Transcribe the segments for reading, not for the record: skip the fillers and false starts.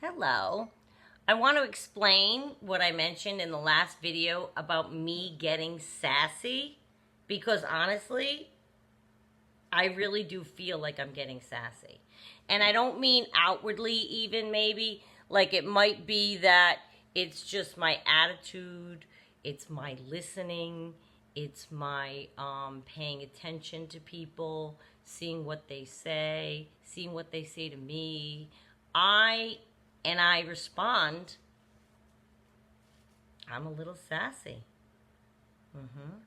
Hello. I want to explain what I mentioned in the last video about me getting sassy because honestly, I really do feel like I'm getting sassy. And I don't mean outwardly, even maybe. Like it might be that it's just my attitude, it's my listening, it's my paying attention to people, seeing what they say, seeing what they say to me. I respond, I'm a little sassy. hmm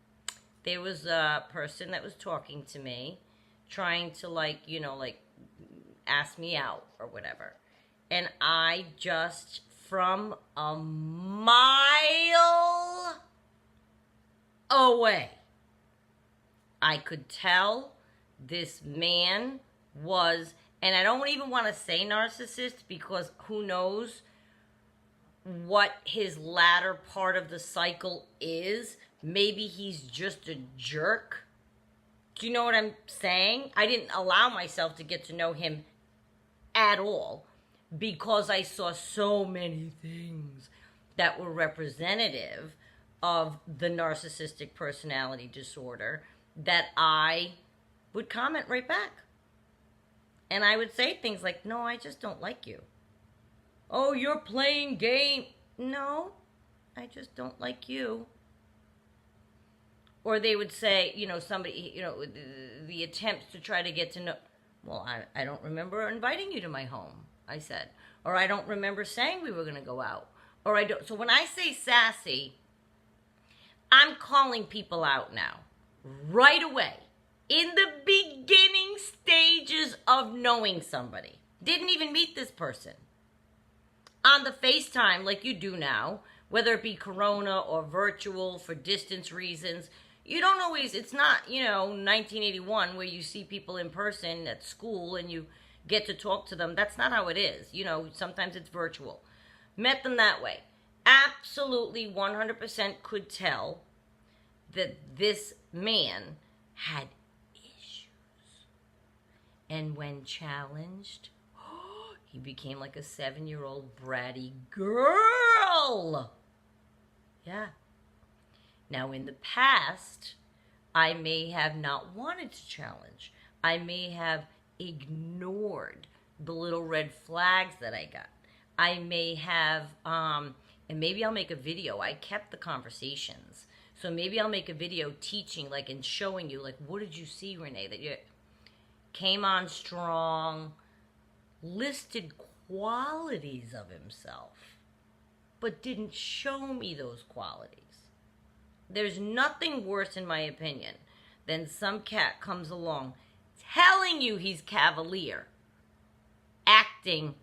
There was a person that was talking to me, trying to like ask me out or whatever. And I just, from a mile away, I could tell this man was, and I don't even want to say narcissist because who knows what his latter part of the cycle is. Maybe he's just a jerk. Do you know what I'm saying? I didn't allow myself to get to know him at all because I saw so many things that were representative of the narcissistic personality disorder that I would comment right back. And I would say things like, no, I just don't like you. Oh, you're playing game. No, I just don't like you. Or they would say, somebody, the attempts to try to get to know. Well, I don't remember inviting you to my home, I said. Or I don't remember saying we were going to go out. Or I don't. So when I say sassy, I'm calling people out now. Right away. In the beginning stages of knowing somebody. Didn't even meet this person. On the FaceTime, like you do now, whether it be Corona or virtual for distance reasons, you don't always, it's not, 1981 where you see people in person at school and you get to talk to them. That's not how it is. Sometimes it's virtual. Met them that way. Absolutely 100% could tell that this man had issues. And when challenged, he became like a 7-year-old bratty girl. Yeah. Now, in the past, I may have not wanted to challenge. I may have ignored the little red flags that I got. I may have, and maybe I'll make a video. I kept the conversations. So maybe I'll make a video teaching, and showing you, what did you see, Renee, that you came on strong, listed qualities of himself, but didn't show me those qualities. There's nothing worse, in my opinion, than some cat comes along telling you he's cavalier, acting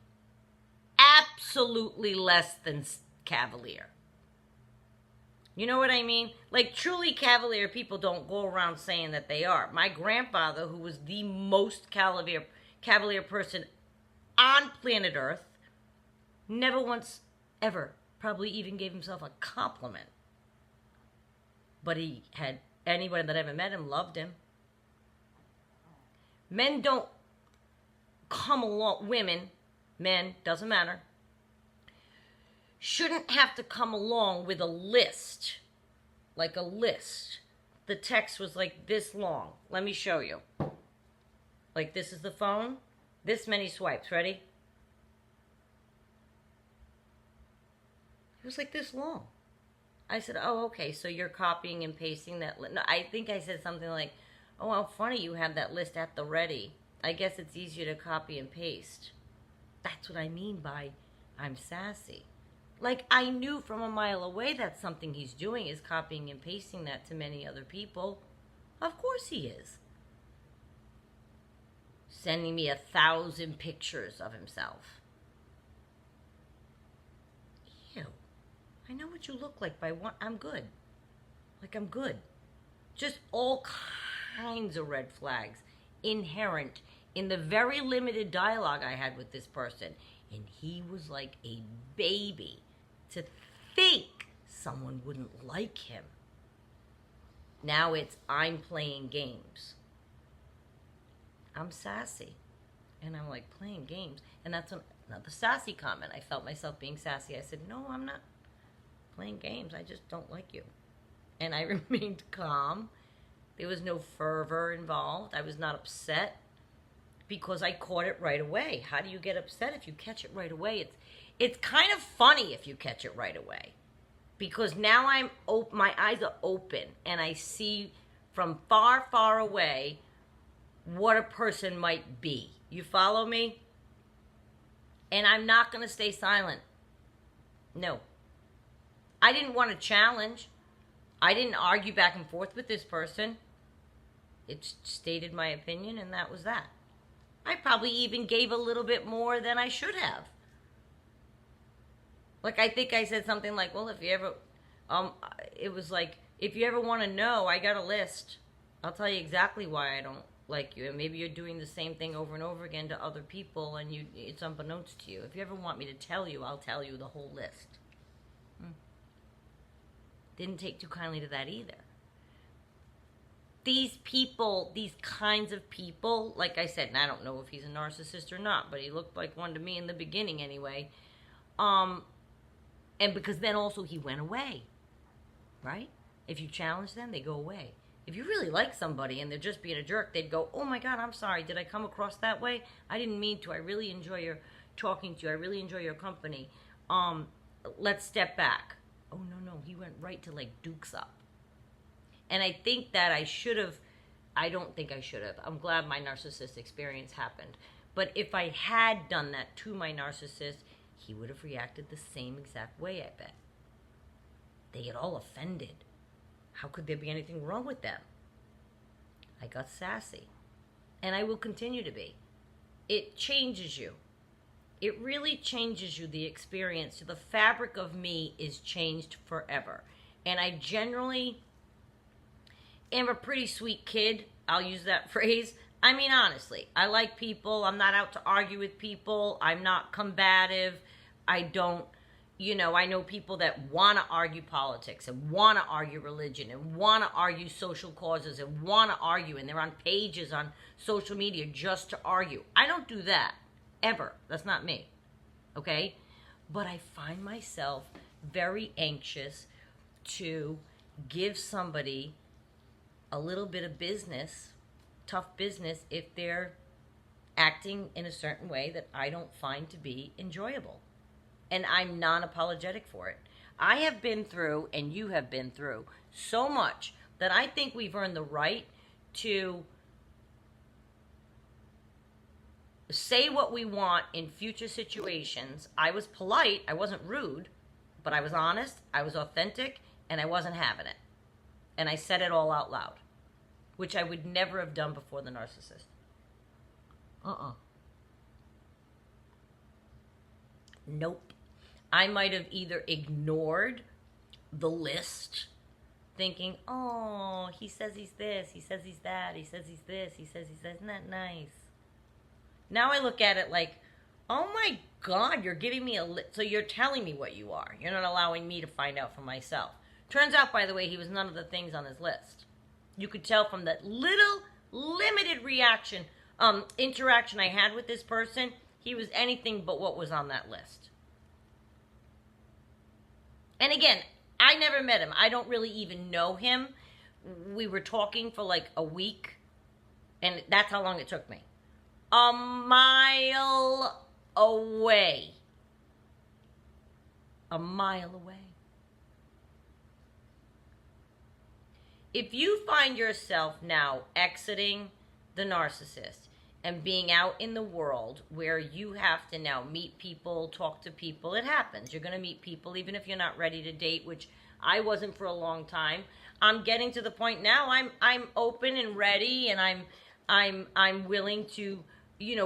absolutely less than cavalier. You know what I mean? Truly cavalier people don't go around saying that they are. My grandfather, who was the most cavalier person on planet Earth, never once, ever, probably even gave himself a compliment. But anybody that ever met him loved him. Men don't come along, women, men, doesn't matter, shouldn't have to come along with a list. Like a list. The text was like this long. Let me show you. This is the phone. This many swipes. Ready? It was like this long. I said, oh, okay, so you're copying and pasting that. No, I think I said something like, oh, how funny you have that list at the ready. I guess it's easier to copy and paste. That's what I mean by I'm sassy. I knew from a mile away that something he's doing is copying and pasting that to many other people. Of course he is. Sending me 1,000 pictures of himself. Ew. I know what you look like by one. I'm good. I'm good. Just all kinds of red flags inherent in the very limited dialogue I had with this person. And he was like a baby to think someone wouldn't like him. Now it's I'm playing games. I'm sassy. And I'm like, playing games. And that's another sassy comment. I felt myself being sassy. I said, no, I'm not playing games. I just don't like you. And I remained calm. There was no fervor involved. I was not upset because I caught it right away. How do you get upset if you catch it right away? It's kind of funny if you catch it right away, because now my eyes are open and I see from far, far away what a person might be. You follow me? And I'm not going to stay silent. No. I didn't want to challenge. I didn't argue back and forth with this person. It stated my opinion, and that was that. I probably even gave a little bit more than I should have. Like, I think I said something like, well, if you ever, it was like, if you ever want to know, I got a list. I'll tell you exactly why I don't like you. And maybe you're doing the same thing over and over again to other people, and it's unbeknownst to you. If you ever want me to tell you, I'll tell you the whole list. Didn't take too kindly to that either. These people, these kinds of people, like I said, and I don't know if he's a narcissist or not, but he looked like one to me in the beginning anyway. And because then also he went away, right? If you challenge them, they go away. If you really like somebody and they're just being a jerk, they'd go, oh my God, I'm sorry. Did I come across that way? I didn't mean to. I really enjoy your talking to you. I really enjoy your company. Let's step back. Oh, no. He went right to like dukes up. And I think that I don't think I should have. I'm glad my narcissist experience happened. But if I had done that to my narcissist, he would have reacted the same exact way, I bet. They get all offended. How could there be anything wrong with them? I got sassy. And I will continue to be. It changes you. It really changes you, the experience. The fabric of me is changed forever. And I generally am a pretty sweet kid. I'll use that phrase. I mean, honestly, I like people. I'm not out to argue with people. I'm not combative. I don't, I know people that want to argue politics and want to argue religion and want to argue social causes and want to argue, and they're on pages on social media just to argue. I don't do that, ever. That's not me, okay? But I find myself very anxious to give somebody a little bit of business, tough business, if they're acting in a certain way that I don't find to be enjoyable. And I'm non-apologetic for it. I have been through, and you have been through, so much that I think we've earned the right to say what we want in future situations. I was polite, I wasn't rude, but I was honest, I was authentic, and I wasn't having it. And I said it all out loud, which I would never have done before the narcissist. Nope. I might have either ignored the list, thinking, oh, he says he's this, he says he's that, he says he's this, he says he's that. Isn't that nice? Now I look at it like, oh my God, you're giving me a list. So you're telling me what you are. You're not allowing me to find out for myself. Turns out, by the way, he was none of the things on his list. You could tell from that little limited interaction I had with this person, he was anything but what was on that list. And again, I never met him. I don't really even know him. We were talking for like a week, and that's how long it took me. A mile away. A mile away. If you find yourself now exiting the narcissist and being out in the world where you have to now meet people, talk to people, it happens. You're going to meet people even if you're not ready to date, which I wasn't for a long time. I'm getting to the point now I'm open and ready, and I'm willing to,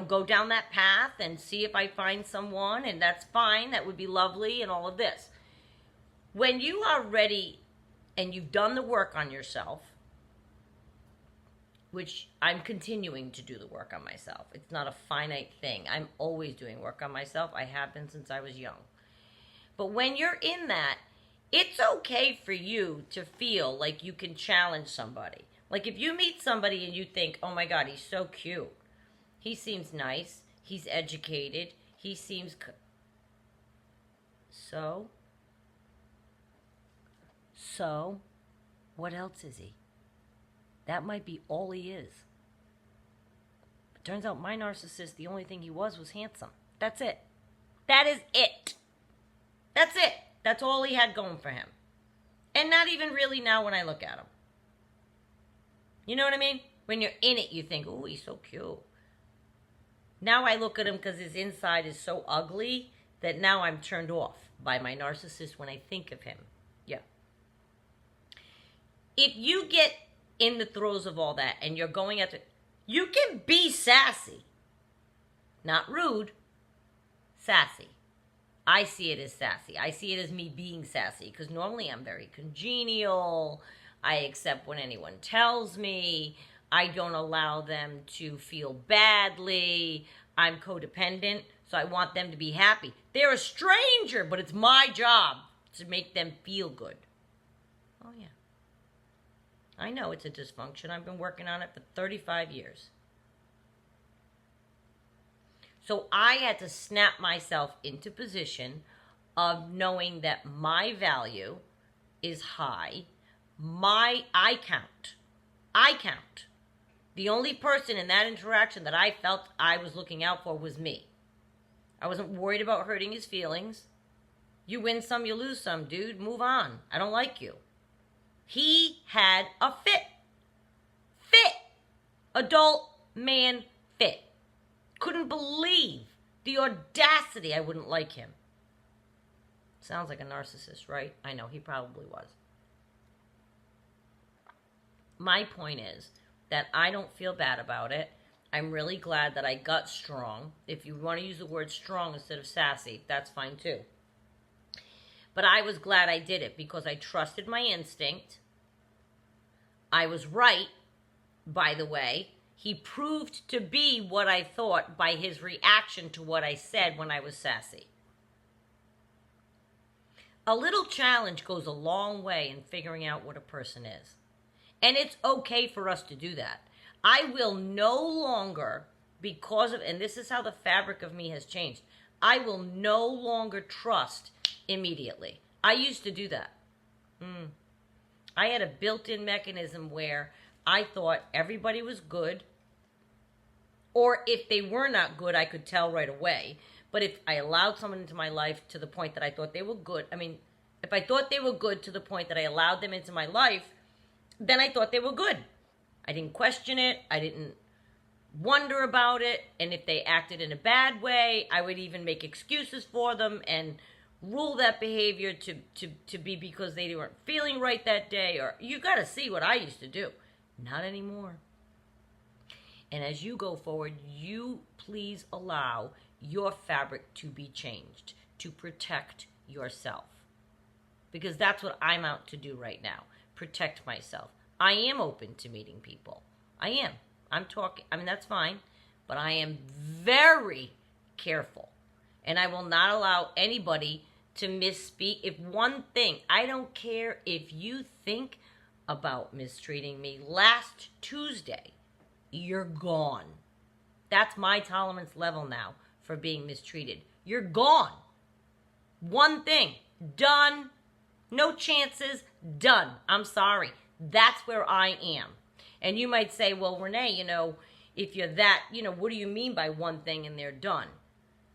go down that path and see if I find someone, and that's fine. That would be lovely and all of this. When you are ready and you've done the work on yourself, which I'm continuing to do the work on myself. It's not a finite thing. I'm always doing work on myself. I have been since I was young. But when you're in that, it's okay for you to feel like you can challenge somebody. Like if you meet somebody and you think, oh my God, he's so cute. He seems nice. He's educated. He seems... So, what else is he? That might be all he is. But turns out my narcissist, the only thing he was handsome. That's it. That is it. That's it. That's all he had going for him. And not even really now when I look at him. You know what I mean? When you're in it, you think, oh, he's so cute. Now I look at him because his inside is so ugly that now I'm turned off by my narcissist when I think of him. Yeah. If you get in the throes of all that and you're going at it, you can be sassy. Not rude. Sassy. I see it as sassy. I see it as me being sassy because normally I'm very congenial. I accept when anyone tells me. I don't allow them to feel badly. I'm codependent, so I want them to be happy. They're a stranger, but it's my job to make them feel good. Oh, yeah. I know it's a dysfunction. I've been working on it for 35 years. So I had to snap myself into position of knowing that my value is high. I count. The only person in that interaction that I felt I was looking out for was me. I wasn't worried about hurting his feelings. You win some, you lose some, dude. Move on. I don't like you. He had a fit. Adult man fit. Couldn't believe the audacity I wouldn't like him. Sounds like a narcissist, right? I know, he probably was. My point is that I don't feel bad about it. I'm really glad that I got strong. If you want to use the word strong instead of sassy, that's fine too. But I was glad I did it because I trusted my instinct. I was right, by the way. He proved to be what I thought by his reaction to what I said when I was sassy. A little challenge goes a long way in figuring out what a person is. And it's okay for us to do that. I will no longer, because of, and this is how the fabric of me has changed, I will no longer trust immediately. I used to do that. I had a built-in mechanism where I thought everybody was good, or if they were not good, I could tell right away. But if I allowed someone into my life to the point that I thought they were good, if I thought they were good to the point that I allowed them into my life, then I thought they were good. I didn't question it. I didn't wonder about it. And if they acted in a bad way, I would even make excuses for them and rule that behavior to be because they weren't feeling right that day. Or you got to see what I used to do. Not anymore. And as you go forward, you please allow your fabric to be changed to protect yourself. Because that's what I'm out to do right now. Protect myself. I am open to meeting people. I am. I'm talking. That's fine. But I am very careful. And I will not allow anybody to misspeak. If one thing, I don't care if you think about mistreating me last Tuesday, you're gone. That's my tolerance level now for being mistreated. You're gone. One thing, done. No chances, done. I'm sorry. That's where I am. And you might say, well, Renee, if you're that, what do you mean by one thing and they're done?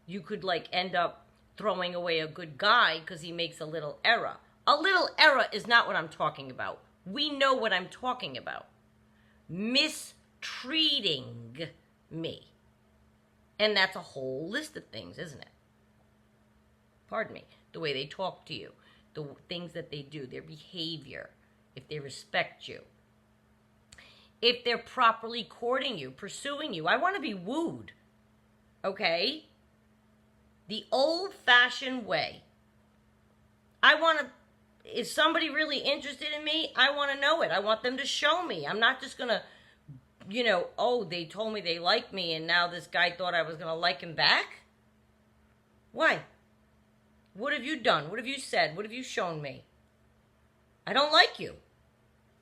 You could end up throwing away a good guy because he makes a little error. A little error is not what I'm talking about. We know what I'm talking about. Mistreating me. And that's a whole list of things, isn't it? Pardon me. The way they talk to you. The things that they do. Their behavior. If they respect you. If they're properly courting you, pursuing you. I want to be wooed. Okay? The old-fashioned way. Is somebody really interested in me? I want to know it. I want them to show me. I'm not just going to, they told me they like me and now this guy thought I was going to like him back? Why? What have you done? What have you said? What have you shown me? I don't like you.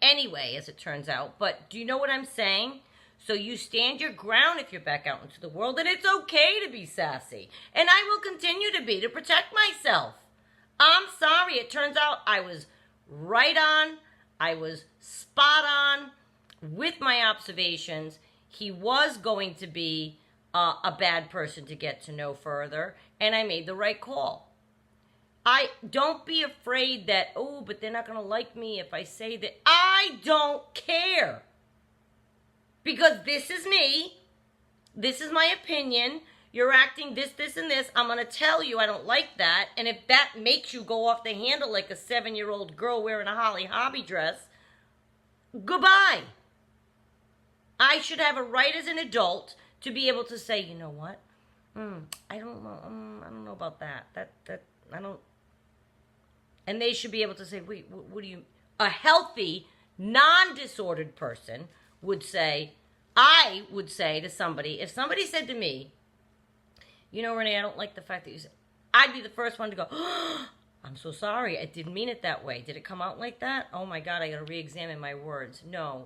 Anyway, as it turns out. But do you know what I'm saying? So you stand your ground if you're back out into the world, and it's okay to be sassy. And I will continue to be, to protect myself. I'm sorry. It turns out I was right on. I was spot on with my observations. He was going to be a bad person to get to know further, and I made the right call. I don't be afraid that, oh, but they're not going to like me if I say that. I don't care. Because this is me. This is my opinion. You're acting this, and this. I'm going to tell you I don't like that. And if that makes you go off the handle like a 7-year-old girl wearing a Holly Hobby dress, goodbye. I should have a right as an adult to be able to say, you know what? I don't know. I don't know about that. I don't. And they should be able to say, wait, what do you... A healthy, non-disordered person would say, I would say to somebody, if somebody said to me, you know, Renee, I don't like the fact that you said... I'd be the first one to go, oh, I'm so sorry. I didn't mean it that way. Did it come out like that? Oh, my God, I got to re-examine my words. No.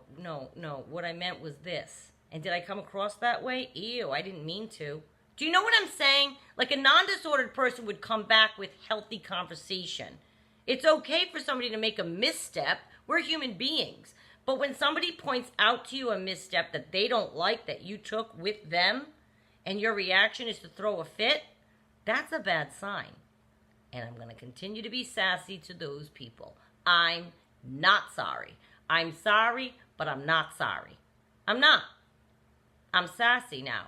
What I meant was this. And did I come across that way? Ew, I didn't mean to. Do you know what I'm saying? Like a non-disordered person would come back with healthy conversation. It's okay for somebody to make a misstep. We're human beings. But when somebody points out to you a misstep that they don't like that you took with them, and your reaction is to throw a fit, that's a bad sign. And I'm going to continue to be sassy to those people. I'm not sorry. I'm sorry, but I'm not sorry. I'm not. I'm sassy now.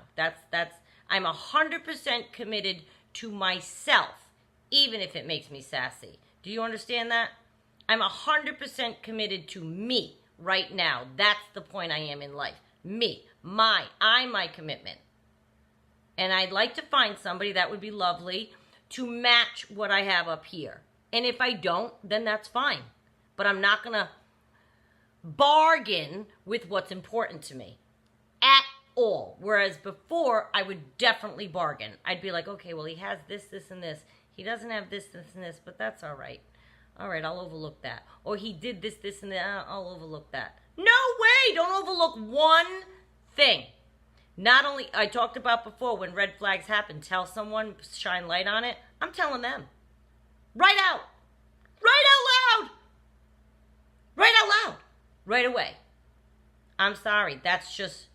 I'm 100% committed to myself, even if it makes me sassy. Do you understand that? I'm 100% committed to me right now. That's the point I am in life. Me. I'm my commitment. And I'd like to find somebody that would be lovely to match what I have up here. And if I don't, then that's fine. But I'm not going to bargain with what's important to me at all. Whereas before, I would definitely bargain. I'd be like, okay, well, he has this, and this. He doesn't have this, and this, but that's all right. All right, I'll overlook that. Or he did this, and that. I'll overlook that. No way! Don't overlook one thing. Not only, I talked about before, when red flags happen, tell someone, shine light on it. I'm telling them. Right out. Right out loud. Right out loud. Right away. I'm sorry. That's just...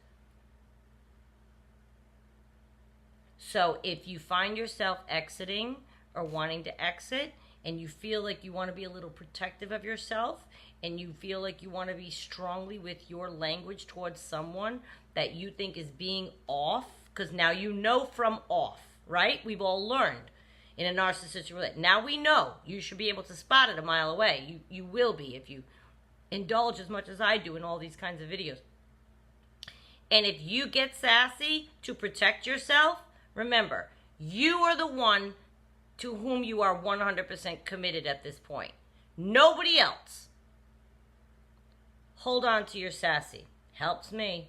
So if you find yourself exiting or wanting to exit, and you feel like you want to be a little protective of yourself, and you feel like you want to be strongly with your language towards someone that you think is being off, because now you know from off, right? We've all learned in a narcissistic relationship. Now we know. You should be able to spot it a mile away. You will be if you indulge as much as I do in all these kinds of videos. And if you get sassy to protect yourself, remember, you are the one to whom you are 100% committed at this point. Nobody else. Hold on to your sassy. Helps me.